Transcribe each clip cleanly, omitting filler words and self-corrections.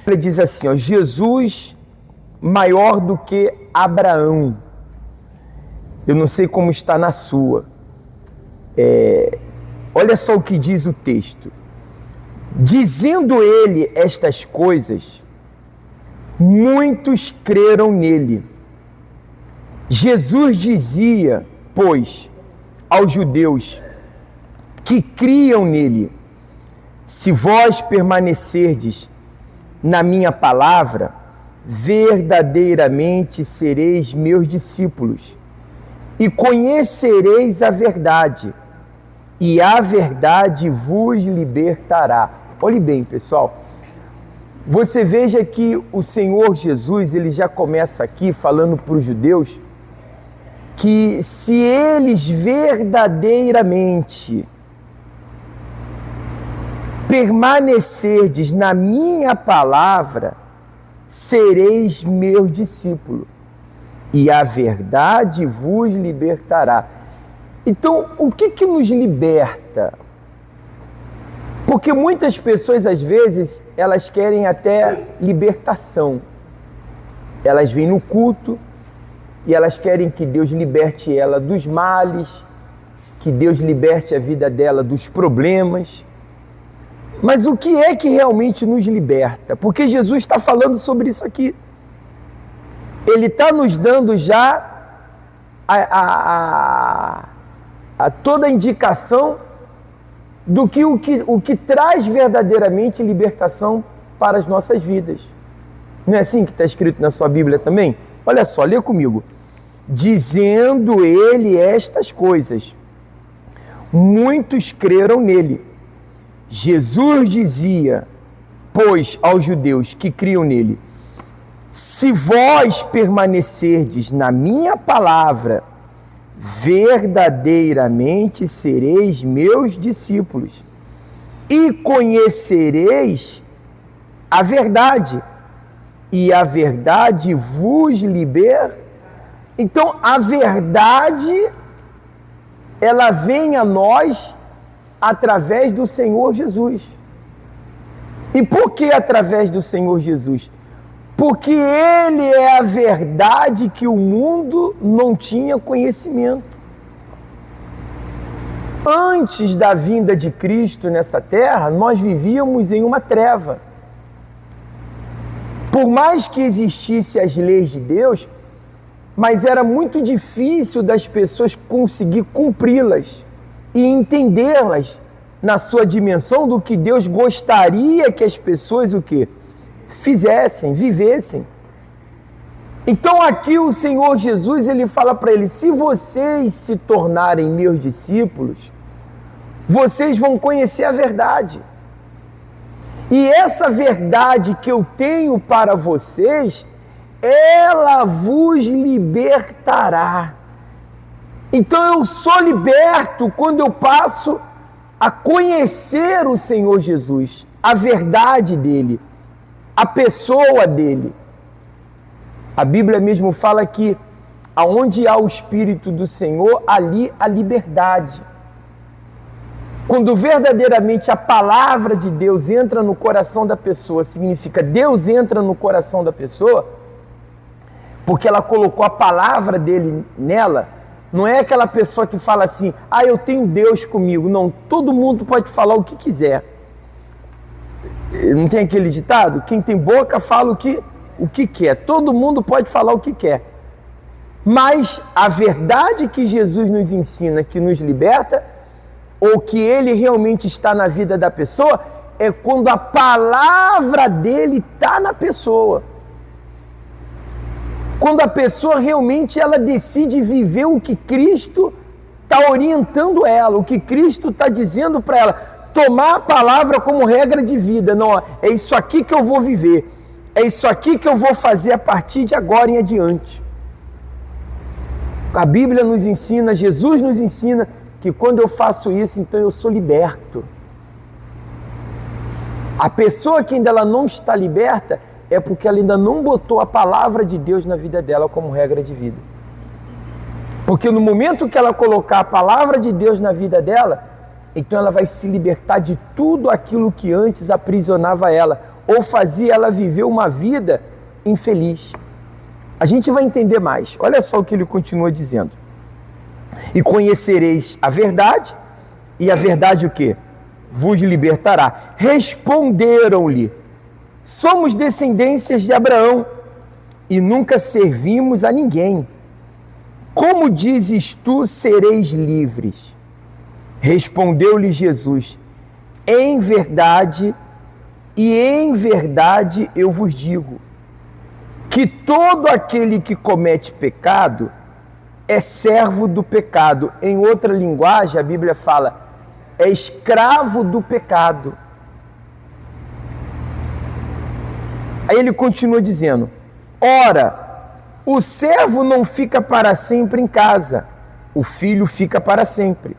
Ele diz assim, ó, Jesus maior do que Abraão. Eu não sei como está na sua. Olha só o que diz o texto. Dizendo ele estas coisas, muitos creram nele. Jesus dizia, pois, aos judeus que criam nele, se vós permanecerdes na minha palavra, verdadeiramente sereis meus discípulos e conhecereis a verdade, e a verdade vos libertará. Olhe bem, pessoal, você veja que o Senhor Jesus, ele já começa aqui falando para os judeus que se eles verdadeiramente permanecerdes na minha palavra, sereis meus discípulos, e a verdade vos libertará. Então, o que nos liberta? Porque muitas pessoas, às vezes, elas querem até libertação. Elas vêm no culto e elas querem que Deus liberte ela dos males, que Deus liberte a vida dela dos problemas. Mas o que é que realmente nos liberta? Porque Jesus está falando sobre isso aqui. Ele está nos dando já toda a indicação do que o que traz verdadeiramente libertação para as nossas vidas. Não é assim que está escrito na sua Bíblia também? Olha só, lê comigo. Dizendo ele estas coisas, muitos creram nele. Jesus dizia, pois, aos judeus que criam nele, se vós permanecerdes na minha palavra, verdadeiramente sereis meus discípulos e conhecereis a verdade, e a verdade vos liberta. Então, a verdade, ela vem a nós através do Senhor Jesus. E por que através do Senhor Jesus? Porque Ele é a verdade que o mundo não tinha conhecimento. Antes da vinda de Cristo nessa terra, nós vivíamos em uma treva. Por mais que existissem as leis de Deus, mas era muito difícil das pessoas conseguir cumpri-las e entendê-las na sua dimensão do que Deus gostaria que as pessoas o quê? Fizessem, vivessem. Então aqui o Senhor Jesus, ele fala para eles, se vocês se tornarem meus discípulos, vocês vão conhecer a verdade. E essa verdade que eu tenho para vocês, ela vos libertará. Então eu sou liberto quando eu passo a conhecer o Senhor Jesus, a verdade dele, a pessoa dele. A Bíblia mesmo fala que aonde há o Espírito do Senhor, ali há liberdade. Quando verdadeiramente a palavra de Deus entra no coração da pessoa, significa Deus entra no coração da pessoa, porque ela colocou a palavra dele nela. Não é aquela pessoa que fala assim, eu tenho Deus comigo. Não, todo mundo pode falar o que quiser. Não tem aquele ditado? Quem tem boca fala o que quer. Todo mundo pode falar o que quer. Mas a verdade que Jesus nos ensina, que nos liberta, ou que ele realmente está na vida da pessoa, é quando a palavra dele está na pessoa. Quando a pessoa realmente ela decide viver o que Cristo está orientando ela, o que Cristo está dizendo para ela, tomar a palavra como regra de vida. Não, é isso aqui que eu vou viver, é isso aqui que eu vou fazer a partir de agora em adiante. A Bíblia nos ensina, Jesus nos ensina que quando eu faço isso, então eu sou liberto. A pessoa que ainda ela não está liberta é porque ela ainda não botou a palavra de Deus na vida dela como regra de vida. Porque no momento que ela colocar a palavra de Deus na vida dela, então ela vai se libertar de tudo aquilo que antes aprisionava ela, ou fazia ela viver uma vida infeliz. A gente vai entender mais. Olha só o que ele continua dizendo. E conhecereis a verdade, e a verdade o quê? Vos libertará. Responderam-lhe: somos descendências de Abraão e nunca servimos a ninguém. Como dizes tu, sereis livres? Respondeu-lhe Jesus: em verdade eu vos digo, que todo aquele que comete pecado é servo do pecado. Em outra linguagem, a Bíblia fala, é escravo do pecado. Aí ele continua dizendo: ora, o servo não fica para sempre em casa, o filho fica para sempre.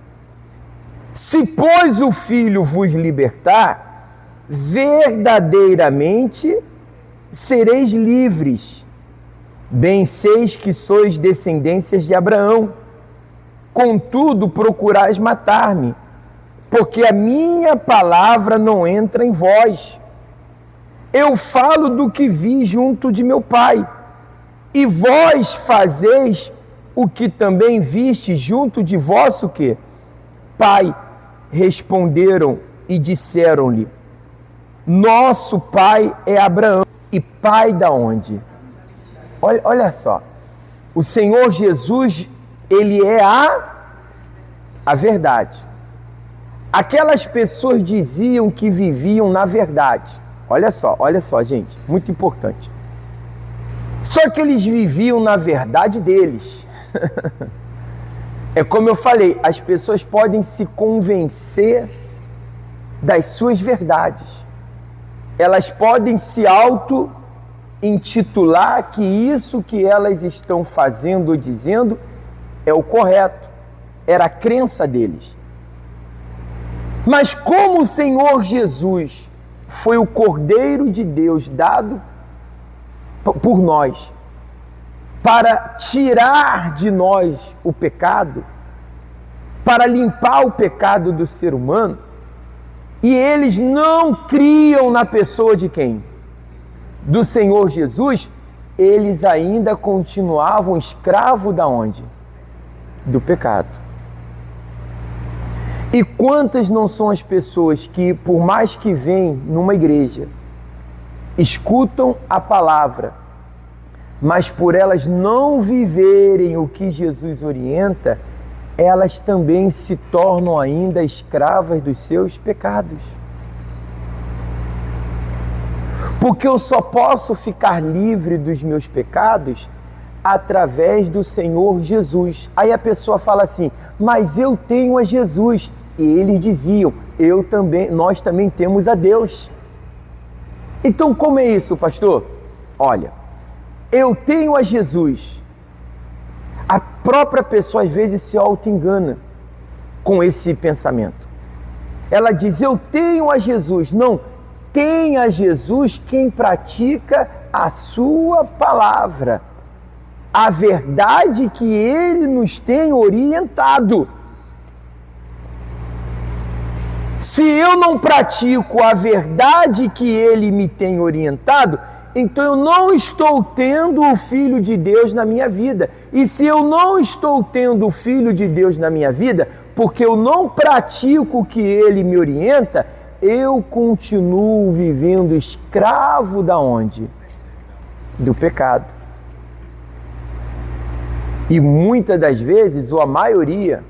Se, pois, o filho vos libertar, verdadeiramente sereis livres. Bem seis que sois descendências de Abraão. Contudo, procurais matar-me, porque a minha palavra não entra em vós. Eu falo do que vi junto de meu pai, e vós fazeis o que também viste junto de vosso quê? Pai. Responderam e disseram-lhe: nosso pai é Abraão. E pai da onde? Olha só, o Senhor Jesus, ele é a verdade. Aquelas pessoas diziam que viviam na verdade. Olha só, gente, muito importante. Só que eles viviam na verdade deles. É como eu falei, as pessoas podem se convencer das suas verdades. Elas podem se auto-intitular que isso que elas estão fazendo ou dizendo é o correto. Era a crença deles. Mas como o Senhor Jesus foi o Cordeiro de Deus dado por nós, para tirar de nós o pecado, para limpar o pecado do ser humano, e eles não criam na pessoa de quem? Do Senhor Jesus, eles ainda continuavam escravos da onde? Do pecado. E quantas não são as pessoas que, por mais que venham numa igreja, escutam a palavra, mas por elas não viverem o que Jesus orienta, elas também se tornam ainda escravas dos seus pecados. Porque eu só posso ficar livre dos meus pecados através do Senhor Jesus. Aí a pessoa fala assim: mas eu tenho a Jesus. E eles diziam: nós também temos a Deus. Então como é isso, pastor? Olha, eu tenho a Jesus. A própria pessoa às vezes se auto-engana com esse pensamento. Ela diz: eu tenho a Jesus. Não, tem a Jesus quem pratica a sua palavra, a verdade que ele nos tem orientado. Se eu não pratico a verdade que ele me tem orientado, então eu não estou tendo o Filho de Deus na minha vida. E se eu não estou tendo o Filho de Deus na minha vida, porque eu não pratico o que ele me orienta, eu continuo vivendo escravo da onde? Do pecado. E muitas das vezes, ou a maioria,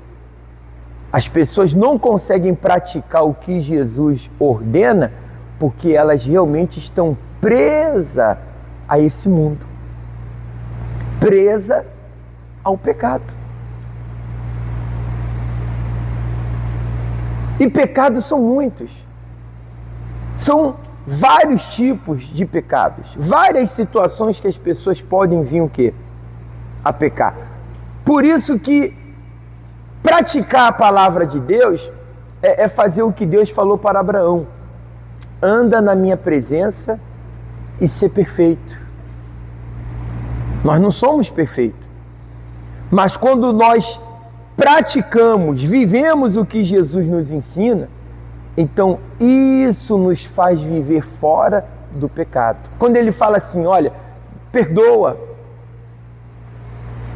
as pessoas não conseguem praticar o que Jesus ordena porque elas realmente estão presas a esse mundo, presa ao pecado. E pecados são muitos. São vários tipos de pecados, várias situações que as pessoas podem vir o quê? A pecar. Por isso que praticar a palavra de Deus é fazer o que Deus falou para Abraão: anda na minha presença e ser perfeito. Nós não somos perfeitos, mas quando nós praticamos, vivemos o que Jesus nos ensina, então isso nos faz viver fora do pecado. Quando ele fala assim, olha, perdoa.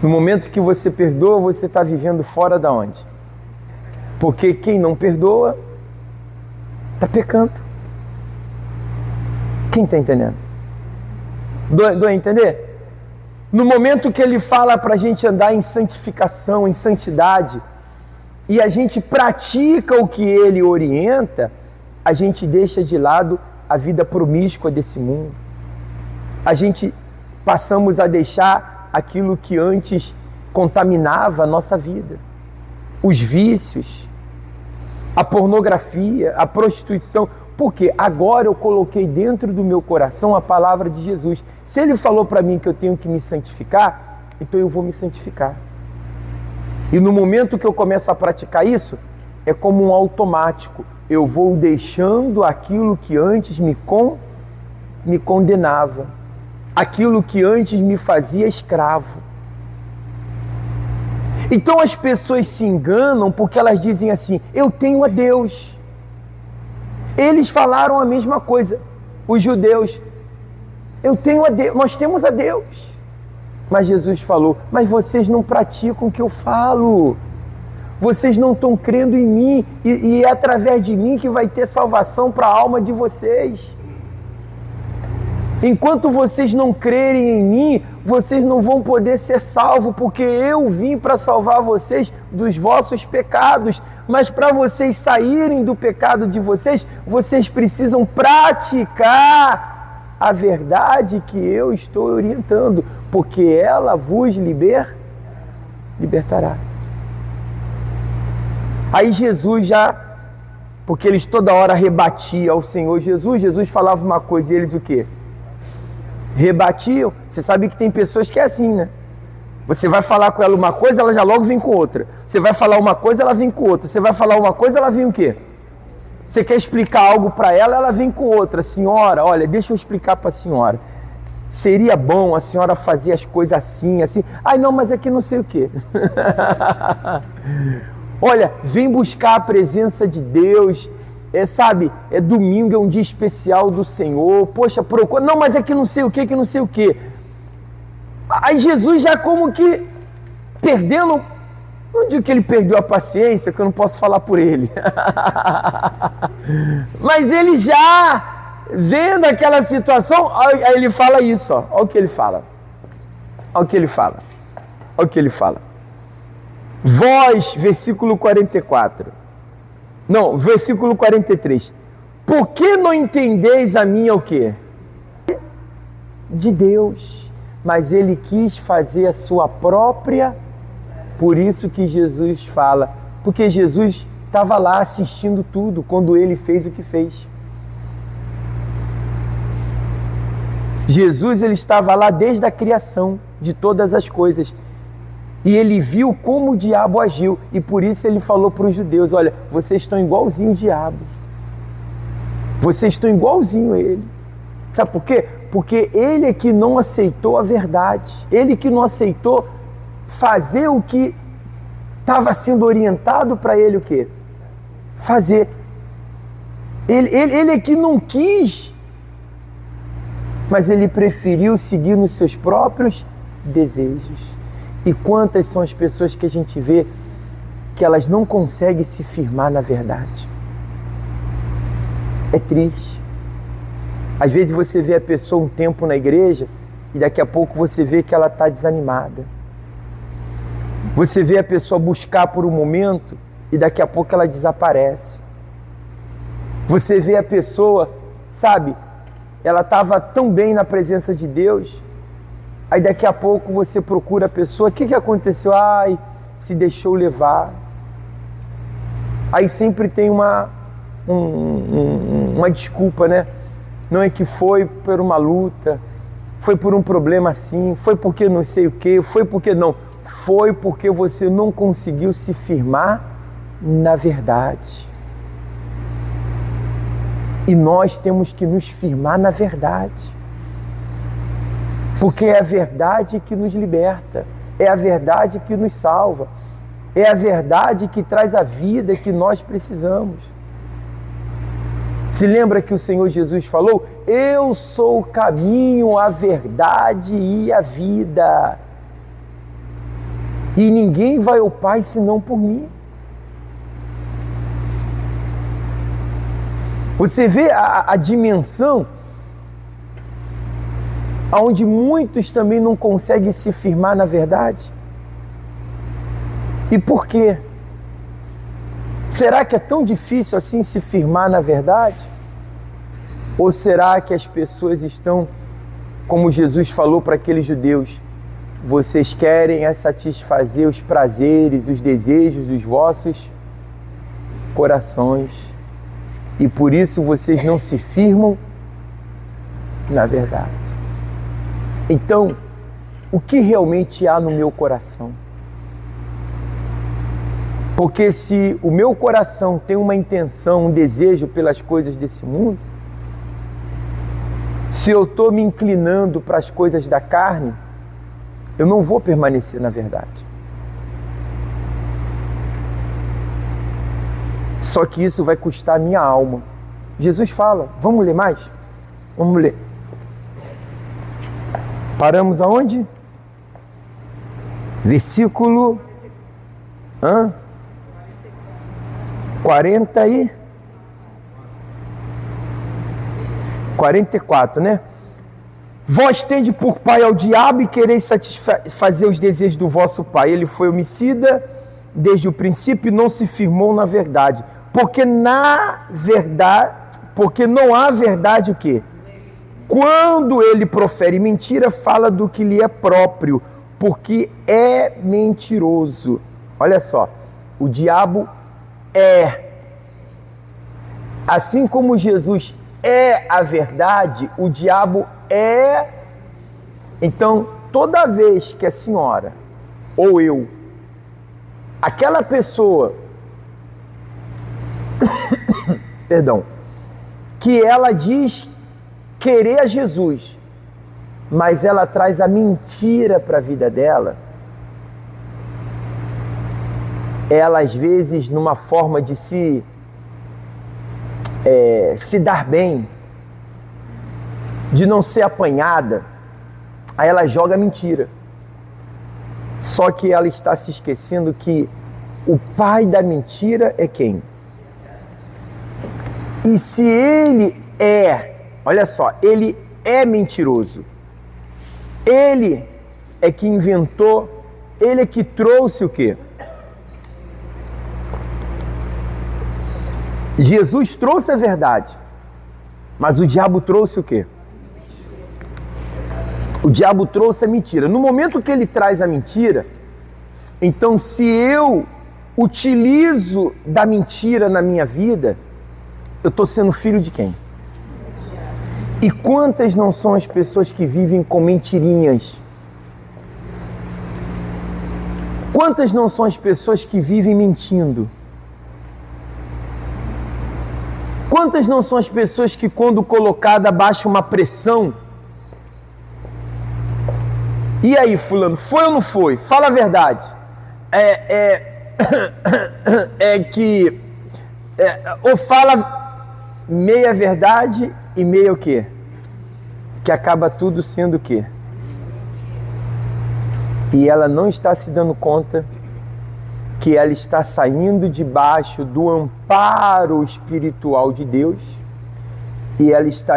No momento que você perdoa, você está vivendo fora da onde? Porque quem não perdoa, está pecando. Quem está entendendo? Dou a entender? No momento que ele fala para a gente andar em santificação, em santidade, e a gente pratica o que ele orienta, a gente deixa de lado a vida promíscua desse mundo. A gente passamos a deixar aquilo que antes contaminava a nossa vida. Os vícios, a pornografia, a prostituição. Porque agora eu coloquei dentro do meu coração a palavra de Jesus. Se ele falou para mim que eu tenho que me santificar, então eu vou me santificar. E no momento que eu começo a praticar isso, é como um automático. Eu vou deixando aquilo que antes me condenava. Aquilo que antes me fazia escravo. Então as pessoas se enganam porque elas dizem assim, eu tenho a Deus. Eles falaram a mesma coisa, os judeus. Eu tenho a Deus, nós temos a Deus. Mas Jesus falou, mas vocês não praticam o que eu falo. Vocês não estão crendo em mim e é através de mim que vai ter salvação para a alma de vocês. Enquanto vocês não crerem em mim, vocês não vão poder ser salvos, porque eu vim para salvar vocês dos vossos pecados. Mas para vocês saírem do pecado de vocês, vocês precisam praticar a verdade que eu estou orientando, porque ela vos libertará. Aí Jesus já, porque eles toda hora rebatiam ao Senhor Jesus, Jesus falava uma coisa e eles o quê? Rebatiam. Você sabe que tem pessoas que é assim, né? Você vai falar com ela uma coisa, ela já logo vem com outra. Você vai falar uma coisa, ela vem com outra. Você vai falar uma coisa, ela vem o quê? Você quer explicar algo para ela, ela vem com outra. Senhora, olha, deixa eu explicar para a senhora. Seria bom a senhora fazer as coisas assim, assim. Ai, não, mas é que não sei o quê. Olha, vem buscar a presença de Deus. Sabe, é domingo, é um dia especial do Senhor. Poxa, procura. Não, mas é que não sei o quê, que não sei o quê. Aí Jesus já como que perdendo. Não digo que ele perdeu a paciência, que eu não posso falar por ele. Mas ele já vendo aquela situação, aí ele fala isso, ó. Olha o que ele fala. Olha o que ele fala. Olha o que ele fala. Vós, versículo 44. Não, versículo 43. Por que não entendeis a minha o quê? De Deus. Mas ele quis fazer a sua própria. Por isso que Jesus fala. Porque Jesus estava lá assistindo tudo quando ele fez o que fez. Jesus, ele estava lá desde a criação de todas as coisas. E ele viu como o diabo agiu. E por isso ele falou para os judeus, olha, vocês estão igualzinho o diabo. Vocês estão igualzinho a ele. Sabe por quê? Porque ele é que não aceitou a verdade. Ele que não aceitou fazer o que estava sendo orientado para ele o quê? Fazer. Ele é que não quis, mas ele preferiu seguir nos seus próprios desejos. E quantas são as pessoas que a gente vê que elas não conseguem se firmar na verdade? É triste. Às vezes você vê a pessoa um tempo na igreja e daqui a pouco você vê que ela está desanimada. Você vê a pessoa buscar por um momento e daqui a pouco ela desaparece. Você vê a pessoa, sabe, ela estava tão bem na presença de Deus, aí daqui a pouco você procura a pessoa, o que aconteceu? Ai, se deixou levar. Aí sempre tem uma desculpa, né? Não é que foi por uma luta, foi por um problema assim, foi porque não sei o quê, foi porque não. Foi porque você não conseguiu se firmar na verdade. E nós temos que nos firmar na verdade. Porque é a verdade que nos liberta, é a verdade que nos salva, é a verdade que traz a vida que nós precisamos. Se lembra que o Senhor Jesus falou: eu sou o caminho, a verdade e a vida. E ninguém vai ao Pai senão por mim. Você vê a dimensão onde muitos também não conseguem se firmar na verdade. E por quê? Será que é tão difícil assim se firmar na verdade? Ou será que as pessoas estão, como Jesus falou para aqueles judeus, vocês querem satisfazer os prazeres, os desejos dos vossos corações, e por isso vocês não se firmam na verdade. Então, o que realmente há no meu coração? Porque se o meu coração tem uma intenção, um desejo pelas coisas desse mundo, se eu estou me inclinando para as coisas da carne, eu não vou permanecer na verdade. Só que isso vai custar a minha alma. Jesus fala, vamos ler mais? Vamos ler. Paramos aonde? Versículo 44, né? Vós tende por pai ao diabo e quereis satisfazer os desejos do vosso pai. Ele foi homicida desde o princípio e não se firmou na verdade. Porque não há verdade o quê? Quando ele profere mentira, fala do que lhe é próprio, porque é mentiroso. Olha só, o diabo é. Assim como Jesus é a verdade, o diabo é. Então, toda vez que a senhora ou eu, aquela pessoa, perdão, que ela diz querer a Jesus, mas ela traz a mentira para a vida dela, ela às vezes numa forma de se dar bem, de não ser apanhada, aí ela joga mentira. Só que ela está se esquecendo que o pai da mentira é quem? E se ele olha só, ele é mentiroso, ele é que inventou, ele é que trouxe o quê? Jesus trouxe a verdade, mas o diabo trouxe o quê? O diabo trouxe a mentira. No momento que ele traz a mentira, então se eu utilizo da mentira na minha vida, eu estou sendo filho de quem? E quantas não são as pessoas que vivem com mentirinhas? Quantas não são as pessoas que vivem mentindo? Quantas não são as pessoas que, quando colocada abaixo uma pressão, e aí, fulano, foi ou não foi? Fala a verdade. Ou fala meia verdade e meia o quê? Que acaba tudo sendo o quê? E ela não está se dando conta que ela está saindo debaixo do amparo espiritual de Deus e ela está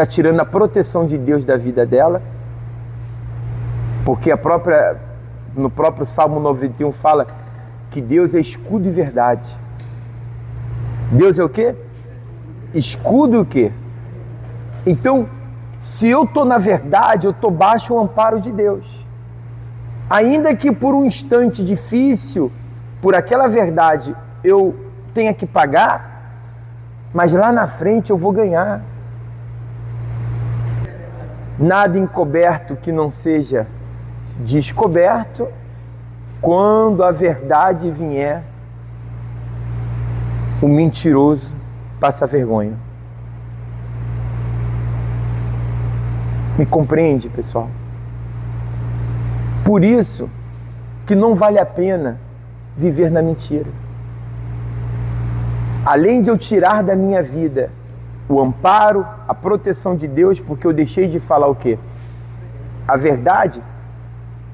tirando a proteção de Deus da vida dela, porque no próprio Salmo 91 fala que Deus é escudo e verdade. Deus é o quê? Escudo e o quê? Então, se eu estou na verdade, eu estou baixo o amparo de Deus. Ainda que por um instante difícil, por aquela verdade, eu tenha que pagar, mas lá na frente eu vou ganhar. Nada encoberto que não seja descoberto, quando a verdade vier, o mentiroso passa vergonha. Me compreende, pessoal? Por isso que não vale a pena viver na mentira. além de eu tirar da minha vida o amparo, a proteção de Deus, porque eu deixei de falar o quê? A verdade,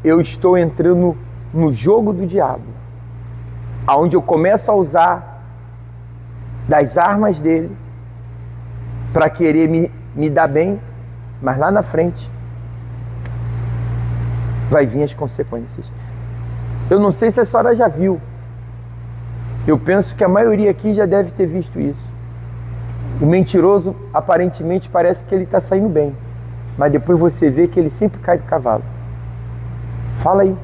eu estou entrando no jogo do diabo, aonde eu começo a usar das armas dele para querer me dar bem, mas lá na frente vai vir as consequências. Eu não sei se a senhora já viu. Eu penso que a maioria aqui já deve ter visto isso. O mentiroso, aparentemente, parece que ele está saindo bem, mas depois você vê que ele sempre cai do cavalo. Fala aí.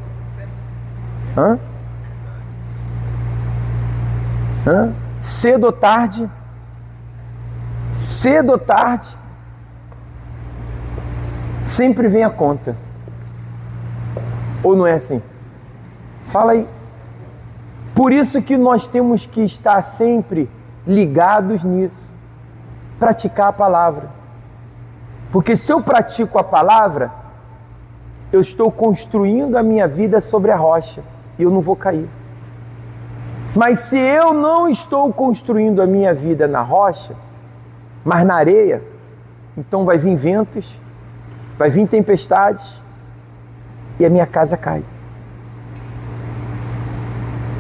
Hã? Cedo ou tarde, sempre vem a conta. Ou não é assim? Fala aí. Por isso que nós temos que estar sempre ligados nisso. Praticar a palavra. Porque se eu pratico a palavra, eu estou construindo a minha vida sobre a rocha e eu não vou cair. Mas se eu não estou construindo a minha vida na rocha, mas na areia, então vai vir ventos, vai vir tempestades e a minha casa cai.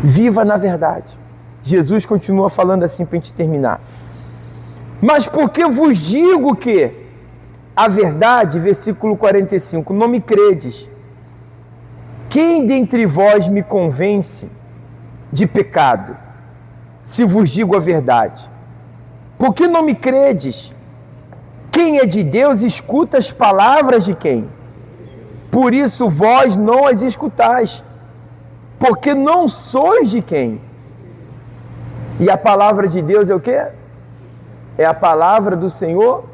Viva na verdade. Jesus continua falando assim para a gente terminar. Mas porque vos digo que a verdade, versículo 45, não me credes. Quem dentre vós me convence de pecado, se vos digo a verdade? Por que não me credes? Quem é de Deus escuta as palavras de quem? Por isso vós não as escutais, porque não sois de quem? E a palavra de Deus é o quê? É a palavra do Senhor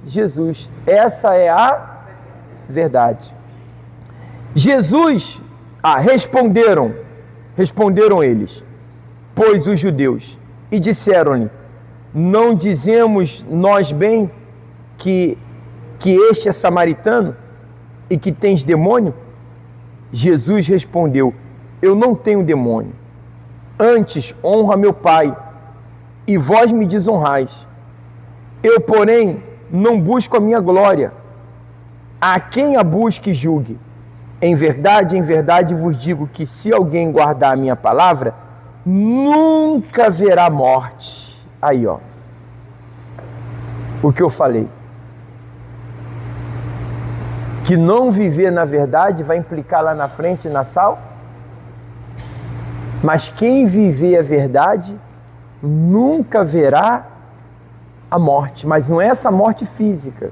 Jesus. Essa é a verdade. Jesus, responderam eles, pois os judeus, e disseram-lhe, não dizemos nós bem que este é samaritano e que tens demônio? Jesus respondeu, eu não tenho demônio, antes honra meu Pai, e vós me desonrais. Eu, porém, não busco a minha glória. A quem a busque, julgue. Em verdade vos digo que se alguém guardar a minha palavra, nunca verá morte. Aí, ó. O que eu falei. Que não viver na verdade vai implicar lá na frente na sal. Mas quem viver a verdade nunca verá a morte. Mas não é essa morte física,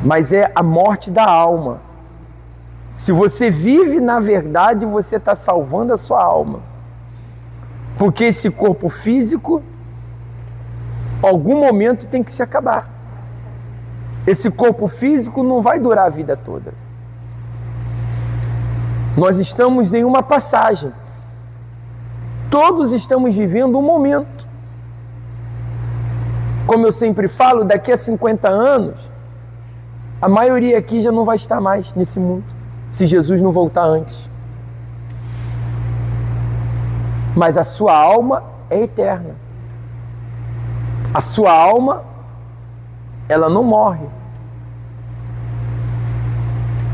mas é a morte da alma. Se você vive na verdade, você está salvando a sua alma. Porque esse corpo físico, algum momento tem que se acabar. Esse corpo físico não vai durar a vida toda. Nós estamos em uma passagem. Todos estamos vivendo um momento. Como eu sempre falo, daqui a 50 anos, a maioria aqui já não vai estar mais nesse mundo, se Jesus não voltar antes. Mas a sua alma é eterna. A sua alma, ela não morre.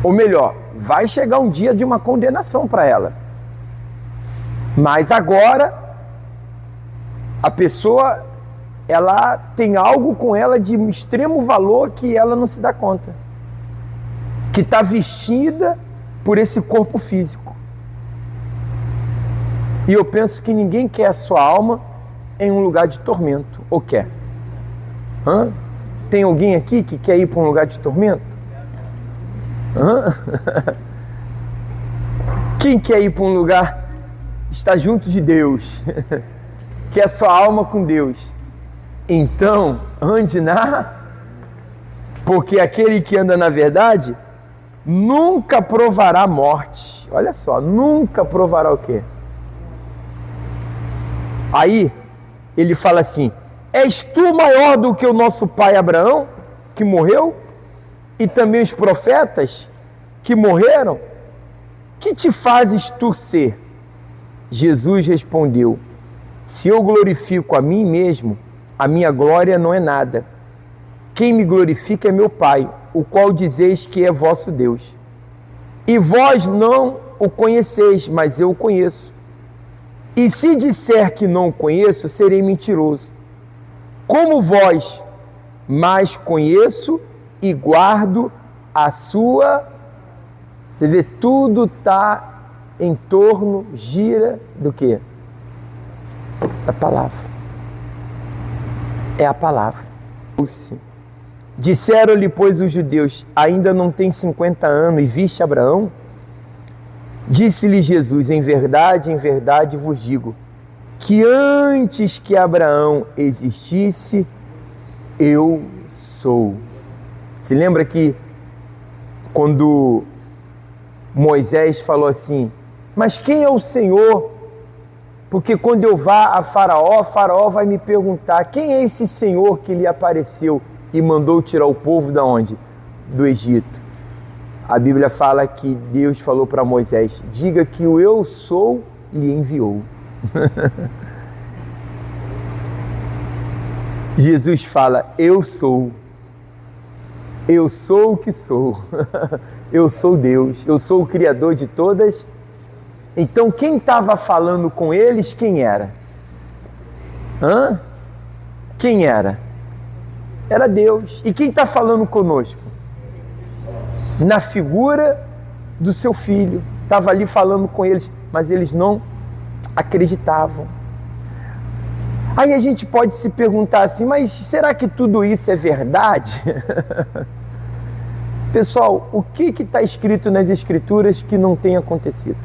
Ou melhor, vai chegar um dia de uma condenação para ela. Mas agora, a pessoa, ela tem algo com ela de extremo valor que ela não se dá conta. Que está vestida por esse corpo físico. E eu penso que ninguém quer a sua alma em um lugar de tormento. Ou quer? Tem alguém aqui que quer ir para um lugar de tormento? Quem quer ir para um lugar, estar junto de Deus? Quer a sua alma com Deus? Então, ande porque aquele que anda na verdade nunca provará a morte. Olha só, nunca provará o quê? Aí, ele fala assim, és tu maior do que o nosso pai Abraão, que morreu? E também os profetas que morreram? Que te fazes tu ser? Jesus respondeu, Se eu glorifico a mim mesmo, a minha glória não é nada. Quem me glorifica é meu Pai, o qual dizeis que é vosso Deus. E vós não o conheceis, mas eu o conheço. E se disser que não o conheço, serei mentiroso. Como vós, mas conheço e guardo a sua... Você vê, tudo está em torno, gira do quê? Da palavra. É a palavra. Disseram-lhe, pois, os judeus: ainda não tem 50 anos e viste Abraão? Disse-lhe Jesus: em verdade vos digo, que antes que Abraão existisse, eu sou. Se lembra que quando Moisés falou assim: mas quem é o Senhor? Porque quando eu vá a Faraó, Faraó vai me perguntar: quem é esse Senhor que lhe apareceu e mandou tirar o povo da onde? Do Egito. A Bíblia fala que Deus falou para Moisés: diga que o eu sou lhe enviou. Jesus fala: eu sou o que sou. Eu sou Deus, eu sou o Criador de todas. Então quem estava falando com eles, quem era? Quem era? Era Deus. E quem está falando conosco? Na figura do seu filho. Estava ali falando com eles, mas eles não acreditavam. Aí a gente pode se perguntar assim: mas será que tudo isso é verdade? Pessoal, o que está escrito nas Escrituras que não tem acontecido?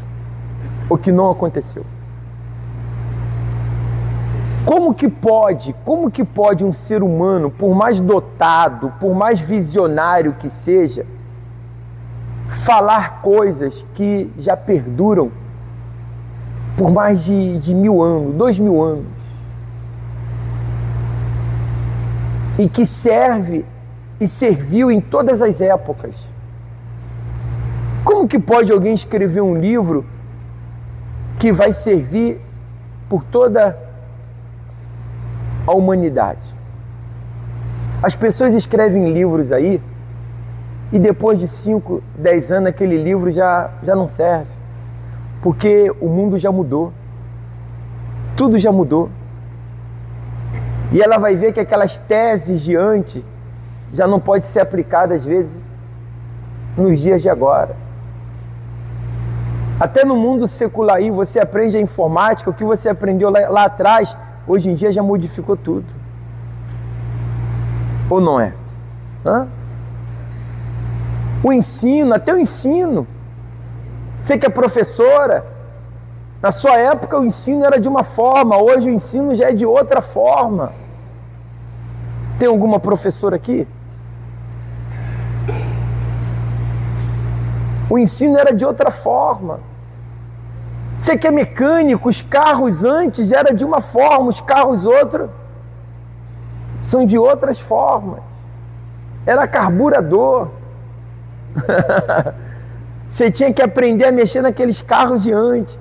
Ou que não aconteceu? Como que pode um ser humano, por mais dotado, por mais visionário que seja, falar coisas que já perduram por mais de 1000 anos, 2000 anos, e que serve e serviu em todas as épocas? Como que pode alguém escrever um livro que vai servir por toda a humanidade? As pessoas escrevem livros aí e depois de 5, 10 anos aquele livro já não serve, porque o mundo já mudou, tudo já mudou, e ela vai ver que aquelas teses de antes já não pode ser aplicada às vezes nos dias de agora. Até no mundo secular aí, você aprende a informática, o que você aprendeu lá atrás, hoje em dia já modificou tudo. Ou não é? O ensino, até o ensino. Você que é professora, na sua época o ensino era de uma forma, hoje o ensino já é de outra forma. Tem alguma professora aqui? O ensino era de outra forma. Você que é mecânico, os carros antes eram de uma forma, os carros outros são de outras formas. Era carburador. Você tinha que aprender a mexer naqueles carros de antes.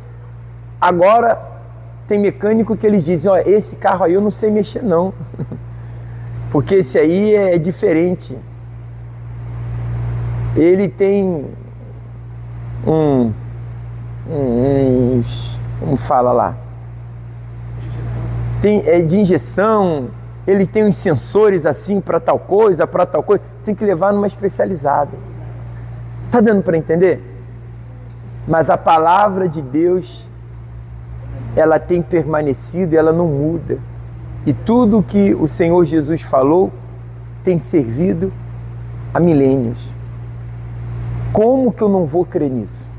Agora tem mecânico que eles dizem: ó, esse carro aí eu não sei mexer não, porque esse aí é diferente. Ele tem como fala lá? É de injeção, ele tem uns sensores assim para tal coisa, você tem que levar numa especializada. Tá dando para entender? Mas a palavra de Deus, ela tem permanecido, ela não muda. E tudo que o Senhor Jesus falou tem servido há milênios. Como que eu não vou crer nisso?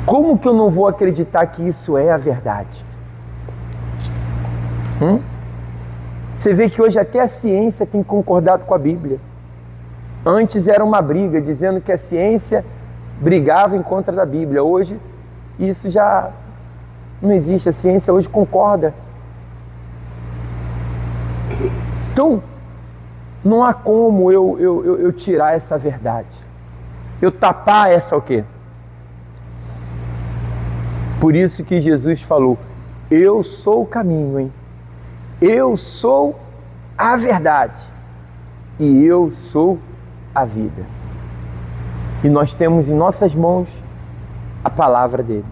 Como que eu não vou acreditar que isso é a verdade? Você vê que hoje até a ciência tem concordado com a Bíblia. Antes era uma briga, dizendo que a ciência brigava em contra da Bíblia. Hoje isso já não existe, a ciência hoje concorda. Então, não há como eu tirar essa verdade. Eu tapar essa o quê? Por isso que Jesus falou, eu sou o caminho, hein? Eu sou a verdade e eu sou a vida. E nós temos em nossas mãos a palavra dele.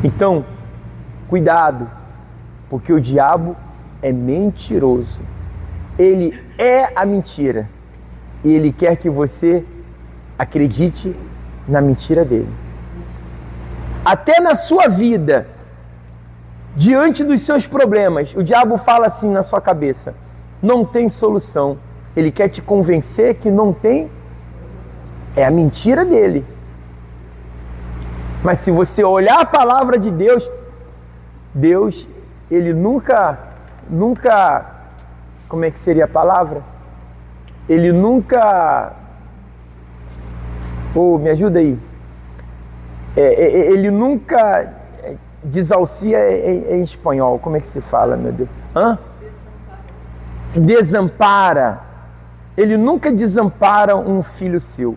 Então, cuidado, porque o diabo é mentiroso. Ele é a mentira e ele quer que você acredite na mentira dele. Até na sua vida, diante dos seus problemas, o diabo fala assim na sua cabeça, não tem solução. Ele quer te convencer que não tem, é a mentira dele. Mas se você olhar a palavra de Deus, Deus, ele nunca, como é que seria a palavra? Ele nunca, me ajuda aí. Ele nunca desalcia em espanhol, como é que se fala, meu Deus? Desampara. Ele nunca desampara um filho seu.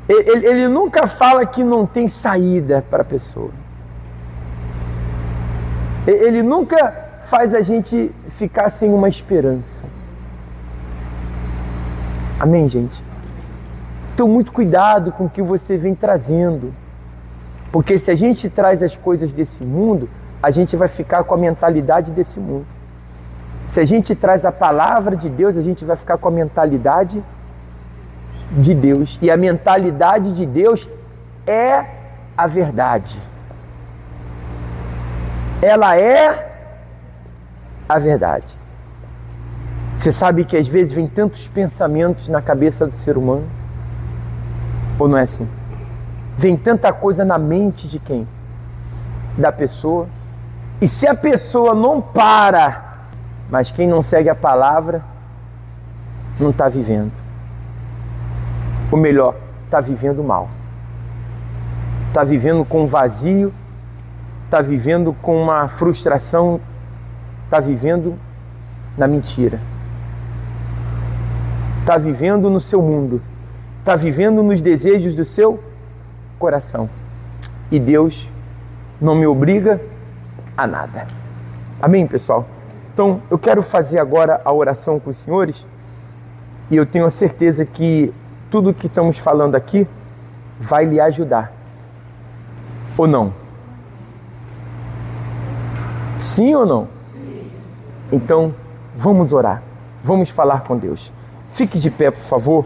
Ele nunca fala que não tem saída para a pessoa. Ele nunca faz a gente ficar sem uma esperança. Amém, gente? Então, muito cuidado com o que você vem trazendo. Porque se a gente traz as coisas desse mundo, a gente vai ficar com a mentalidade desse mundo. Se a gente traz a palavra de Deus, a gente vai ficar com a mentalidade de Deus. E a mentalidade de Deus é a verdade. Ela é a verdade. Você sabe que às vezes vem tantos pensamentos na cabeça do ser humano? Ou não é assim? Vem tanta coisa na mente de quem? Da pessoa. E se a pessoa não para, mas quem não segue a palavra, não está vivendo. Ou melhor, está vivendo mal. Está vivendo com vazio, está vivendo com uma frustração, está vivendo na mentira. Está vivendo no seu mundo. Está vivendo nos desejos do seu coração. E Deus não me obriga a nada. Amém, pessoal? Então, eu quero fazer agora a oração com os senhores e eu tenho a certeza que tudo que estamos falando aqui vai lhe ajudar. Ou não? Sim ou não? Sim. Então, vamos orar. Vamos falar com Deus. Fique de pé, por favor.